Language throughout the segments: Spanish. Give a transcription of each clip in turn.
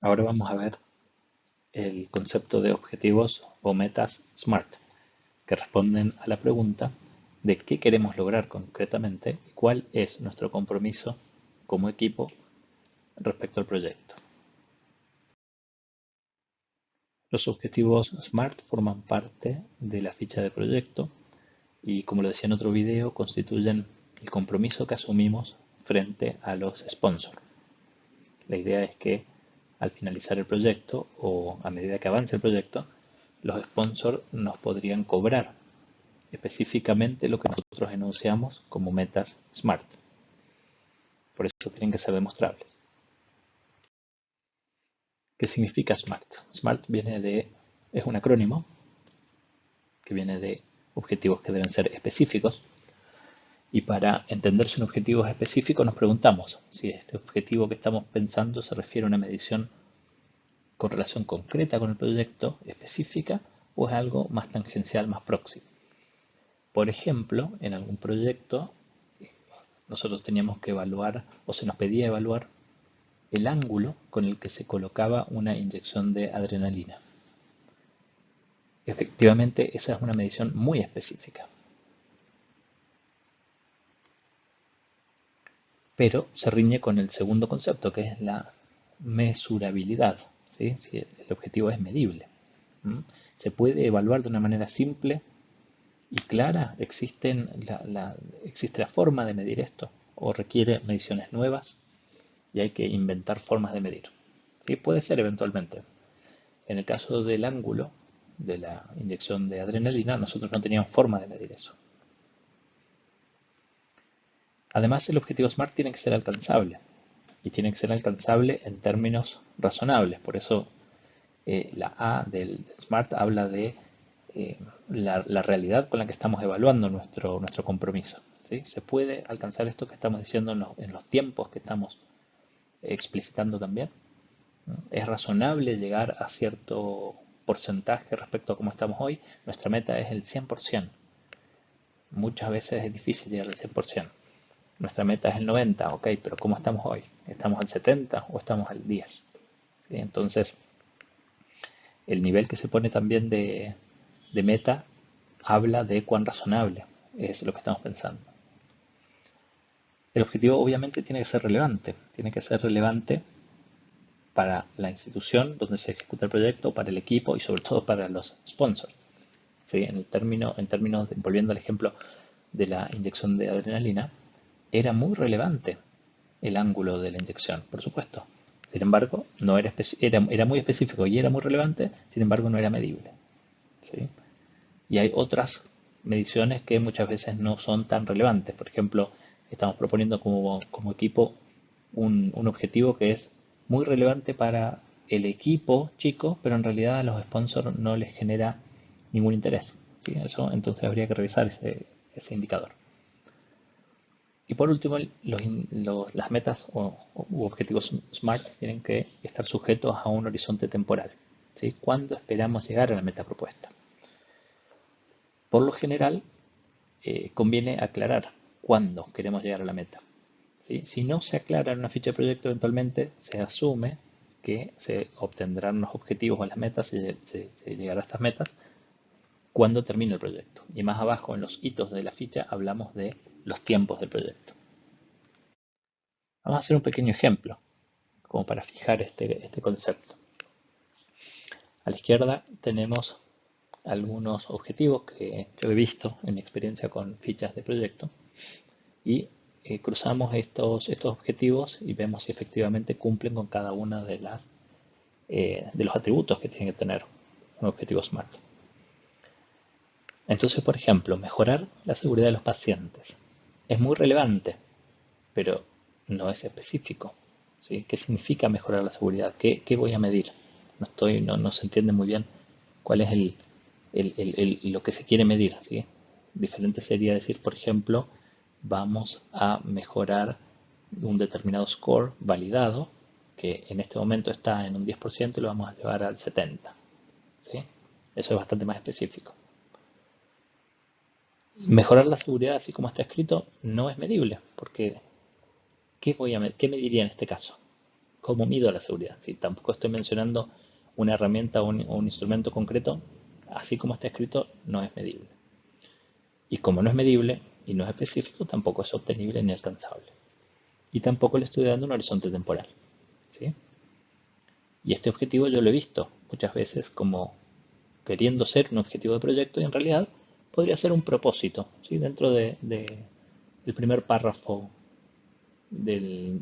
Ahora vamos a ver el concepto de objetivos o metas SMART, que responden a la pregunta de qué queremos lograr concretamente y cuál es nuestro compromiso como equipo respecto al proyecto. Los objetivos SMART forman parte de la ficha de proyecto y, como lo decía en otro video, constituyen el compromiso que asumimos frente a los sponsors. La idea es que al finalizar el proyecto o a medida que avance el proyecto, los sponsors nos podrían cobrar específicamente lo que nosotros enunciamos como metas SMART. Por eso tienen que ser demostrables. ¿Qué significa SMART? SMART es un acrónimo que viene de objetivos que deben ser específicos. Y para entender si un objetivo es específico nos preguntamos si este objetivo que estamos pensando se refiere a una medición con relación concreta con el proyecto específica o es algo más tangencial, más próximo. Por ejemplo, en algún proyecto nosotros teníamos que evaluar o se nos pedía evaluar el ángulo con el que se colocaba una inyección de adrenalina. Efectivamente, esa es una medición muy específica. Pero se riñe con el segundo concepto, que es la mesurabilidad, ¿sí? Si el objetivo es medible. Se puede evaluar de una manera simple y clara. ¿Existe la forma de medir esto? ¿O requiere mediciones nuevas y hay que inventar formas de medir? Sí, puede ser eventualmente. En el caso del ángulo de la inyección de adrenalina, nosotros no teníamos forma de medir eso. Además, el objetivo SMART tiene que ser alcanzable y tiene que ser alcanzable en términos razonables. Por eso la A del SMART habla de la realidad con la que estamos evaluando nuestro compromiso. ¿Sí? Se puede alcanzar esto que estamos diciendo en los tiempos que estamos explicitando también. ¿No? Es razonable llegar a cierto porcentaje respecto a cómo estamos hoy. Nuestra meta es el 100%. Muchas veces es difícil llegar al 100%. Nuestra meta es el 90%, ok, pero ¿cómo estamos hoy? ¿Estamos al 70% o estamos al 10%? ¿Sí? Entonces, el nivel que se pone también de meta habla de cuán razonable es lo que estamos pensando. El objetivo obviamente tiene que ser relevante para la institución donde se ejecuta el proyecto, para el equipo y sobre todo para los sponsors. ¿Sí? En términos, volviendo al ejemplo de la inyección de adrenalina, era muy relevante el ángulo de la inyección, por supuesto. Sin embargo, no era muy específico y era muy relevante, sin embargo no era medible. ¿Sí? Y hay otras mediciones que muchas veces no son tan relevantes. Por ejemplo, estamos proponiendo como equipo un objetivo que es muy relevante para el equipo chico, pero en realidad a los sponsors no les genera ningún interés. ¿Sí? Eso entonces habría que revisar ese indicador. Y por último, las metas u objetivos SMART tienen que estar sujetos a un horizonte temporal. ¿Sí? ¿Cuándo esperamos llegar a la meta propuesta? Por lo general, conviene aclarar cuándo queremos llegar a la meta. ¿Sí? Si no se aclara en una ficha de proyecto, eventualmente se asume que se obtendrán los objetivos o las metas, se llegará a estas metas cuando termine el proyecto. Y más abajo en los hitos de la ficha hablamos de los tiempos del proyecto. Vamos a hacer un pequeño ejemplo, como para fijar este concepto. A la izquierda tenemos algunos objetivos que yo he visto en mi experiencia con fichas de proyecto y cruzamos estos objetivos y vemos si efectivamente cumplen con cada una de los atributos que tiene que tener un objetivo SMART. Entonces, por ejemplo, mejorar la seguridad de los pacientes es muy relevante, pero no es específico. ¿Sí? ¿Qué significa mejorar la seguridad? ¿Qué voy a medir? No se entiende muy bien cuál es lo que se quiere medir. ¿Sí? Diferente sería decir, por ejemplo, vamos a mejorar un determinado score validado, que en este momento está en un 10% y lo vamos a llevar al 70%. ¿Sí? Eso es bastante más específico. Mejorar la seguridad, así como está escrito, no es medible, porque ¿qué mediría en este caso? ¿Cómo mido la seguridad? Si tampoco estoy mencionando una herramienta o un instrumento concreto, así como está escrito, no es medible. Y como no es medible y no es específico, tampoco es obtenible ni alcanzable. Y tampoco le estoy dando un horizonte temporal. ¿Sí? Y este objetivo yo lo he visto muchas veces como queriendo ser un objetivo de proyecto y en realidad podría ser un propósito. ¿Sí? Dentro del primer párrafo de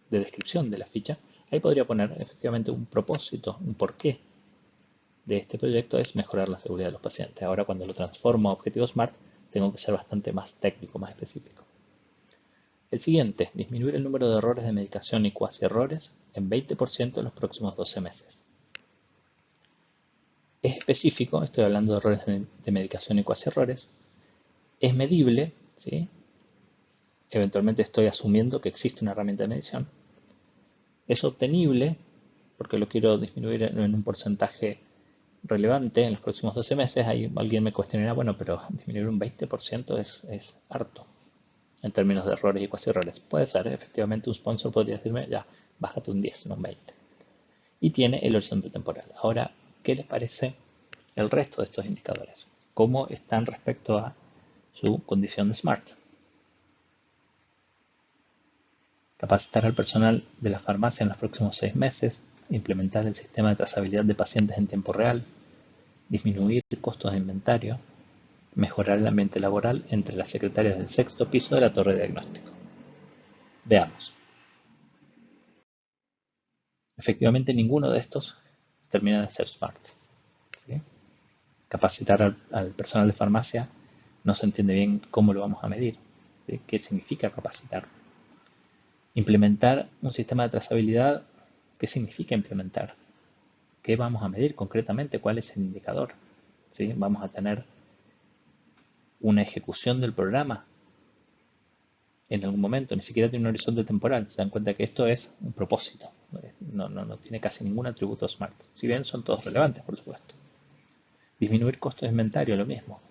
descripción de la ficha, ahí podría poner efectivamente un propósito, un porqué de este proyecto es mejorar la seguridad de los pacientes. Ahora cuando lo transformo a objetivo SMART, tengo que ser bastante más técnico, más específico. El siguiente, disminuir el número de errores de medicación y cuasi errores en 20% en los próximos 12 meses. Es específico, estoy hablando de errores de medicación y cuasi errores. Es medible, ¿sí? Eventualmente estoy asumiendo que existe una herramienta de medición. Es obtenible, porque lo quiero disminuir en un porcentaje relevante en los próximos 12 meses. Ahí alguien me cuestionará, bueno, pero disminuir un 20% es harto en términos de errores y cuasi errores. Puede ser, efectivamente un sponsor podría decirme, ya, bájate un 10, no un 20. Y tiene el horizonte temporal. Ahora, ¿qué les parece el resto de estos indicadores? ¿Cómo están respecto a su condición de SMART? Capacitar al personal de la farmacia en los próximos 6 meses, implementar el sistema de trazabilidad de pacientes en tiempo real, disminuir costos de inventario, mejorar el ambiente laboral entre las secretarias del sexto piso de la torre de diagnóstico. Veamos. Efectivamente, ninguno de estos termina de ser SMART. ¿Sí? Capacitar al personal de farmacia no se entiende bien cómo lo vamos a medir. ¿Sí? ¿Qué significa capacitar? Implementar un sistema de trazabilidad, ¿qué significa implementar? ¿Qué vamos a medir concretamente? ¿Cuál es el indicador? ¿Sí? Vamos a tener una ejecución del programa en algún momento, ni siquiera tiene un horizonte temporal. Se dan cuenta que esto es un propósito. No tiene casi ningún atributo SMART. Si bien son todos relevantes, por supuesto. Disminuir costos de inventario, lo mismo.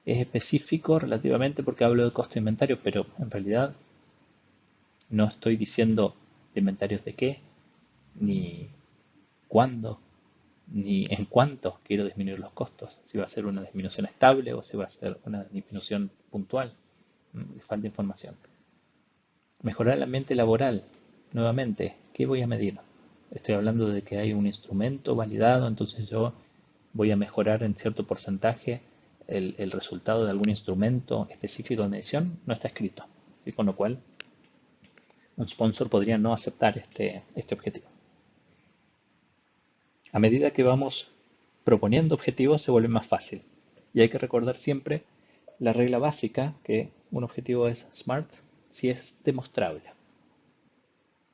Es específico relativamente porque hablo de costo de inventario, pero en realidad no estoy diciendo de inventarios de qué, ni cuándo, ni en cuánto quiero disminuir los costos. Si va a ser una disminución estable o si va a ser una disminución puntual. Le falta información. Mejorar el ambiente laboral. Nuevamente, ¿qué voy a medir? Estoy hablando de que hay un instrumento validado, entonces yo voy a mejorar en cierto porcentaje el resultado de algún instrumento específico de medición. No está escrito. ¿Sí? Con lo cual, un sponsor podría no aceptar este objetivo. A medida que vamos proponiendo objetivos se vuelve más fácil. Y hay que recordar siempre la regla básica que un objetivo es SMART si es demostrable.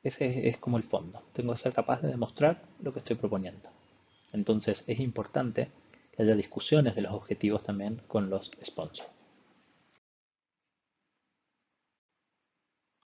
Ese es como el fondo. Tengo que ser capaz de demostrar lo que estoy proponiendo. Entonces es importante que haya discusiones de los objetivos también con los sponsors.